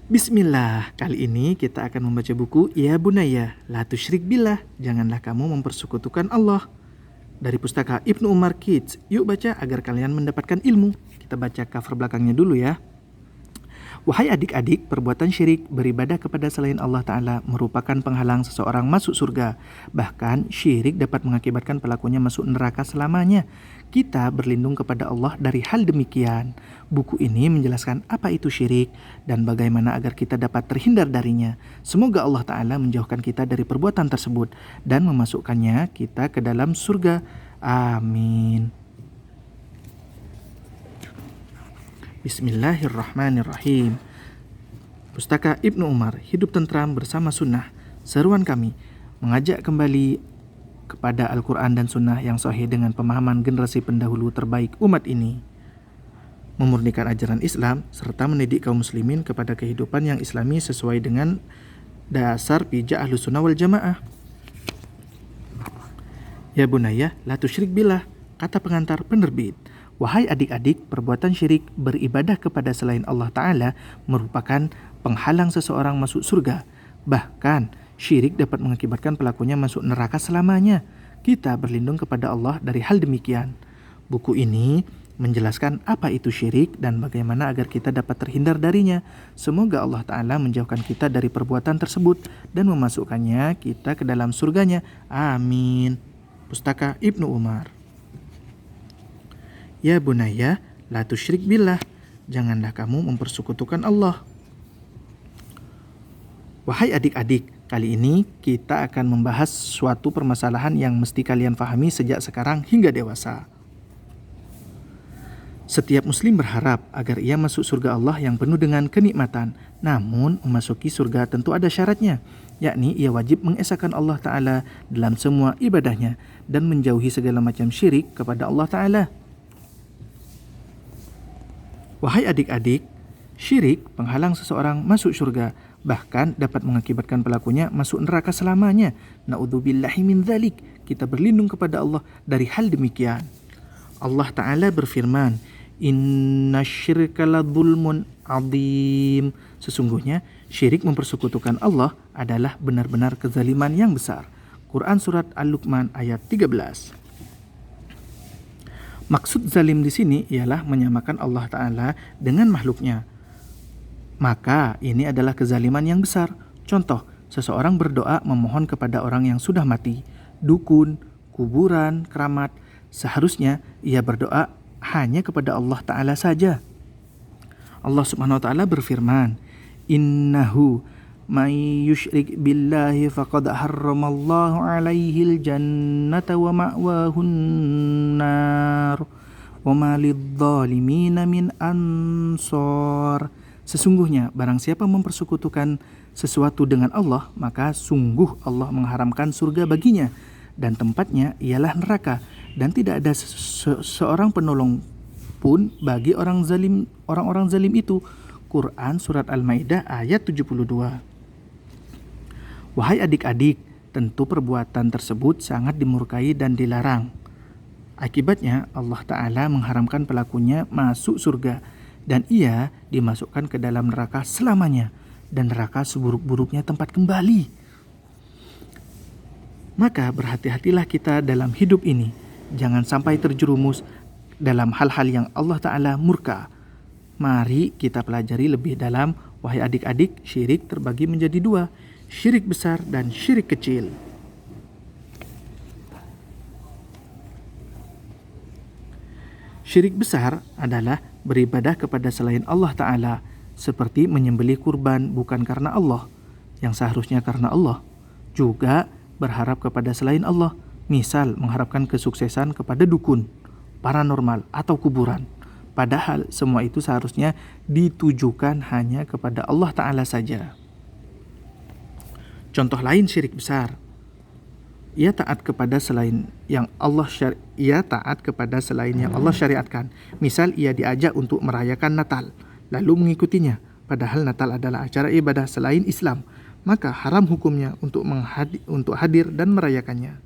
Bismillah, kali ini kita akan membaca buku Ya Bunaya, La Tusyrik Billah, Janganlah Kamu Mempersekutukan Allah. Dari pustaka Ibnu Umar Kids. Yuk baca agar kalian mendapatkan ilmu. Kita baca cover belakangnya dulu ya. Wahai adik-adik, perbuatan syirik beribadah kepada selain Allah Ta'ala merupakan penghalang seseorang masuk surga. Bahkan syirik dapat mengakibatkan pelakunya masuk neraka selamanya. Kita berlindung kepada Allah dari hal demikian. Buku ini menjelaskan apa itu syirik dan bagaimana agar kita dapat terhindar darinya. Semoga Allah Ta'ala menjauhkan kita dari perbuatan tersebut dan memasukkannya kita ke dalam surga. Amin. Bismillahirrahmanirrahim. Pustaka Ibnu Umar, Hidup Tentram Bersama Sunnah. Seruan kami mengajak kembali kepada Al-Quran dan Sunnah yang sahih dengan pemahaman generasi pendahulu terbaik umat ini, memurnikan ajaran Islam serta mendidik kaum muslimin kepada kehidupan yang islami sesuai dengan dasar pijak Ahlus Sunnah wal Jamaah. Ya Bunaya, La Tusyrik Billah, kata pengantar penerbit. Wahai adik-adik, perbuatan syirik beribadah kepada selain Allah Ta'ala merupakan penghalang seseorang masuk surga. Bahkan, syirik dapat mengakibatkan pelakunya masuk neraka selamanya. Kita berlindung kepada Allah dari hal demikian. Buku ini menjelaskan apa itu syirik dan bagaimana agar kita dapat terhindar darinya. Semoga Allah Ta'ala menjauhkan kita dari perbuatan tersebut dan memasukkannya kita ke dalam surganya. Amin. Pustaka Ibnu Umar. Ya Bunaya, La Tusyrik Billah, janganlah kamu mempersekutukan Allah. Wahai adik-adik, kali ini kita akan membahas suatu permasalahan yang mesti kalian pahami sejak sekarang hingga dewasa. Setiap muslim berharap agar ia masuk surga Allah yang penuh dengan kenikmatan. Namun, memasuki surga tentu ada syaratnya, yakni ia wajib mengesahkan Allah Ta'ala dalam semua ibadahnya dan menjauhi segala macam syirik kepada Allah Ta'ala. Wahai adik-adik, syirik penghalang seseorang masuk surga, bahkan dapat mengakibatkan pelakunya masuk neraka selamanya. Na'udzubillahi min dzalik. Kita berlindung kepada Allah dari hal demikian. Allah Ta'ala berfirman, Innasyirka ladzulmun adzim. Sesungguhnya syirik mempersekutukan Allah adalah benar-benar kezaliman yang besar. Quran Surat Al-Luqman ayat 13. Maksud zalim di sini ialah menyamakan Allah Ta'ala dengan makhluknya. Maka ini adalah kezaliman yang besar. Contoh, seseorang berdoa memohon kepada orang yang sudah mati, dukun, kuburan, keramat. Seharusnya ia berdoa hanya kepada Allah Ta'ala saja. Allah Subhanahu Wa Ta'ala berfirman, Innahu may yusyrik billahi faqad harramallahu alaihil jannata wa ma'wahun nar wa ma lidzalimina min ansar. Sesungguhnya barang siapa mempersekutukan sesuatu dengan Allah, maka sungguh Allah mengharamkan surga baginya dan tempatnya ialah neraka, dan tidak ada seorang penolong pun bagi orang-orang zalim itu. Quran Surat Al-Maidah ayat 72. Wahai adik-adik, tentu perbuatan tersebut sangat dimurkai dan dilarang. Akibatnya Allah Ta'ala mengharamkan pelakunya masuk surga dan ia dimasukkan ke dalam neraka selamanya, dan neraka seburuk-buruknya tempat kembali. Maka berhati-hatilah kita dalam hidup ini, jangan sampai terjerumus dalam hal-hal yang Allah Ta'ala murka. Mari kita pelajari lebih dalam. Wahai adik-adik, syirik terbagi menjadi dua, syirik besar dan syirik kecil. Syirik besar adalah beribadah kepada selain Allah Ta'ala, seperti menyembelih kurban bukan karena Allah, yang seharusnya karena Allah. Juga berharap kepada selain Allah, misal mengharapkan kesuksesan kepada dukun, paranormal, atau kuburan. Padahal semua itu seharusnya ditujukan hanya kepada Allah Ta'ala saja. Contoh lain syirik besar, ia taat kepada selain yang Allah syariatkan. Misal ia diajak untuk merayakan Natal, lalu mengikutinya, padahal Natal adalah acara ibadah selain Islam, maka haram hukumnya untuk hadir dan merayakannya.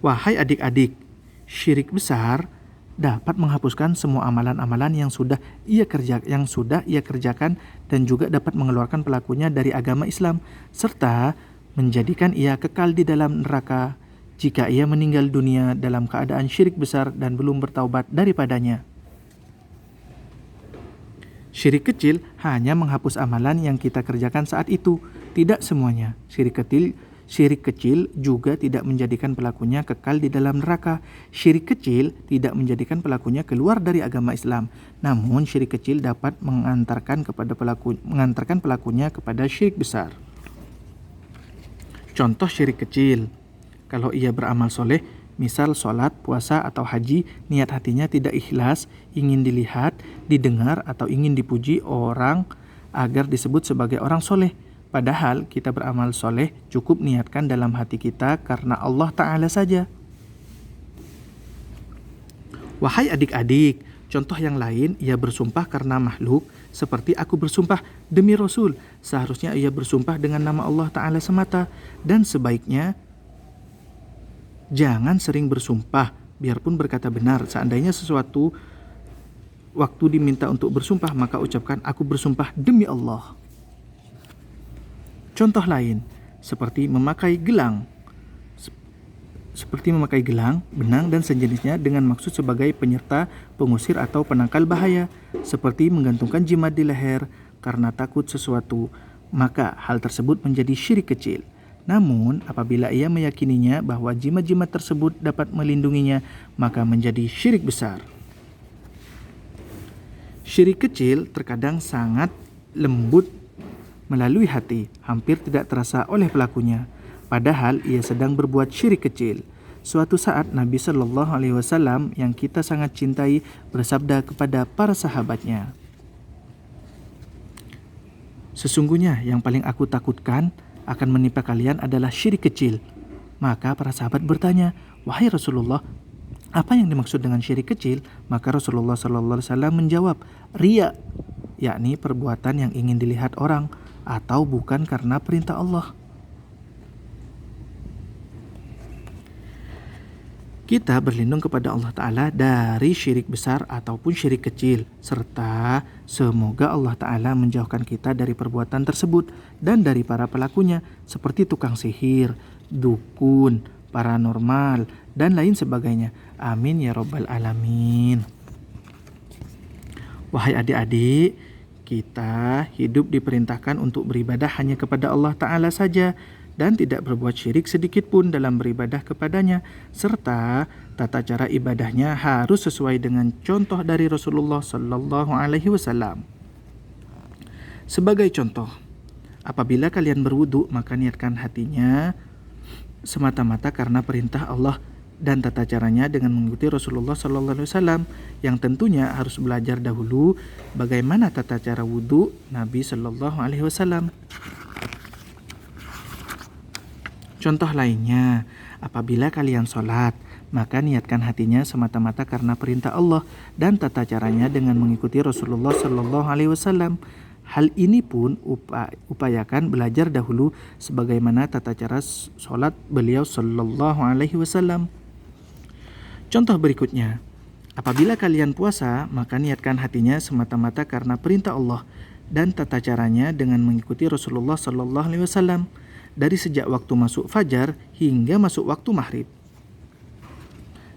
Wahai adik-adik, syirik besar dapat menghapuskan semua amalan-amalan yang sudah ia kerjakan dan juga dapat mengeluarkan pelakunya dari agama Islam serta menjadikan ia kekal di dalam neraka jika ia meninggal dunia dalam keadaan syirik besar dan belum bertaubat daripadanya. Syirik kecil hanya menghapus amalan yang kita kerjakan saat itu, tidak semuanya. Syirik kecil juga tidak menjadikan pelakunya kekal di dalam neraka. Syirik kecil tidak menjadikan pelakunya keluar dari agama Islam. Namun syirik kecil dapat mengantarkan pelakunya kepada syirik besar. Contoh syirik kecil, kalau ia beramal soleh, misal sholat, puasa, atau haji, niat hatinya tidak ikhlas, ingin dilihat, didengar, atau ingin dipuji orang agar disebut sebagai orang soleh. Padahal kita beramal soleh cukup niatkan dalam hati kita karena Allah Ta'ala saja. Wahai adik-adik, contoh yang lain, ia bersumpah karena makhluk, seperti aku bersumpah demi Rasul. Seharusnya ia bersumpah dengan nama Allah Ta'ala semata, dan sebaiknya jangan sering bersumpah, biarpun berkata benar. Seandainya sesuatu waktu diminta untuk bersumpah, maka ucapkan aku bersumpah demi Allah. Contoh lain, seperti memakai gelang, benang dan sejenisnya dengan maksud sebagai penyerta, pengusir atau penangkal bahaya, seperti menggantungkan jimat di leher karena takut sesuatu, maka hal tersebut menjadi syirik kecil. Namun, apabila ia meyakininya bahwa jimat-jimat tersebut dapat melindunginya, maka menjadi syirik besar. Syirik kecil terkadang sangat lembut melalui hati, hampir tidak terasa oleh pelakunya. Padahal ia sedang berbuat syirik kecil. Suatu saat Nabi Shallallahu Alaihi Wasallam yang kita sangat cintai bersabda kepada para sahabatnya, "Sesungguhnya yang paling aku takutkan akan menimpa kalian adalah syirik kecil." Maka para sahabat bertanya, "Wahai Rasulullah, apa yang dimaksud dengan syirik kecil?" Maka Rasulullah SAW menjawab, "Riya, yakni perbuatan yang ingin dilihat orang atau bukan karena perintah Allah." Kita berlindung kepada Allah Ta'ala dari syirik besar ataupun syirik kecil, serta semoga Allah Ta'ala menjauhkan kita dari perbuatan tersebut dan dari para pelakunya seperti tukang sihir, dukun, paranormal, dan lain sebagainya. Amin ya Rabbal Alamin. Wahai adik-adik, kita hidup diperintahkan untuk beribadah hanya kepada Allah Ta'ala saja dan tidak berbuat syirik sedikit pun dalam beribadah kepadanya, serta tata cara ibadahnya harus sesuai dengan contoh dari Rasulullah Sallallahu Alaihi Wasallam. Sebagai contoh, apabila kalian berwudu, maka niatkan hatinya semata-mata karena perintah Allah dan tata caranya dengan mengikuti Rasulullah Sallallahu Alaihi Wasallam, yang tentunya harus belajar dahulu bagaimana tata cara wudu Nabi Sallallahu Alaihi Wasallam. Contoh lainnya, apabila kalian sholat, maka niatkan hatinya semata-mata karena perintah Allah dan tata caranya dengan mengikuti Rasulullah Sallallahu Alaihi Wasallam. Hal ini pun upayakan belajar dahulu sebagaimana tata cara sholat beliau Sallallahu Alaihi Wasallam. Contoh berikutnya, apabila kalian puasa, maka niatkan hatinya semata-mata karena perintah Allah dan tata caranya dengan mengikuti Rasulullah Sallallahu Alaihi Wasallam dari sejak waktu masuk fajar hingga masuk waktu maghrib.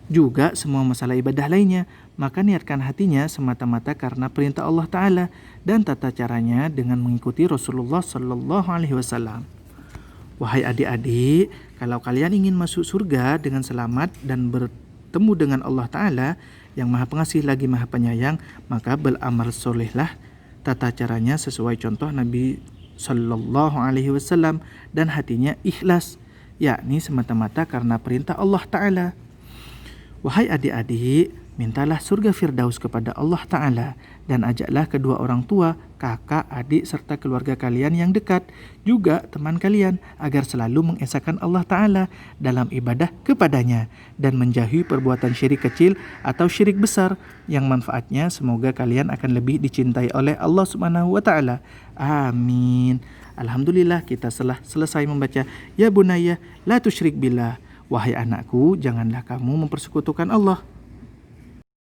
Juga semua masalah ibadah lainnya, maka niatkan hatinya semata-mata karena perintah Allah Ta'ala dan tata caranya dengan mengikuti Rasulullah Sallallahu Alaihi Wasallam. Wahai adik-adik, kalau kalian ingin masuk surga dengan selamat dan bertemu dengan Allah Ta'ala yang Maha Pengasih lagi Maha Penyayang, maka beramal solehlah tata caranya sesuai contoh Nabi Sallallahu Alaihi Wasallam dan hatinya ikhlas, yakni semata-mata karena perintah Allah Ta'ala. Wahai adik-adik, mintalah surga Firdaus kepada Allah Ta'ala dan ajaklah kedua orang tua, kakak, adik, serta keluarga kalian yang dekat, juga teman kalian, agar selalu mengesahkan Allah Ta'ala dalam ibadah kepadanya dan menjauhi perbuatan syirik kecil atau syirik besar yang manfaatnya semoga kalian akan lebih dicintai oleh Allah Subhanahu wa Ta'ala. Amin. Alhamdulillah, kita telah selesai membaca Ya Bunayya La Tusyrik Billah. Wahai anakku, janganlah kamu mempersekutukan Allah.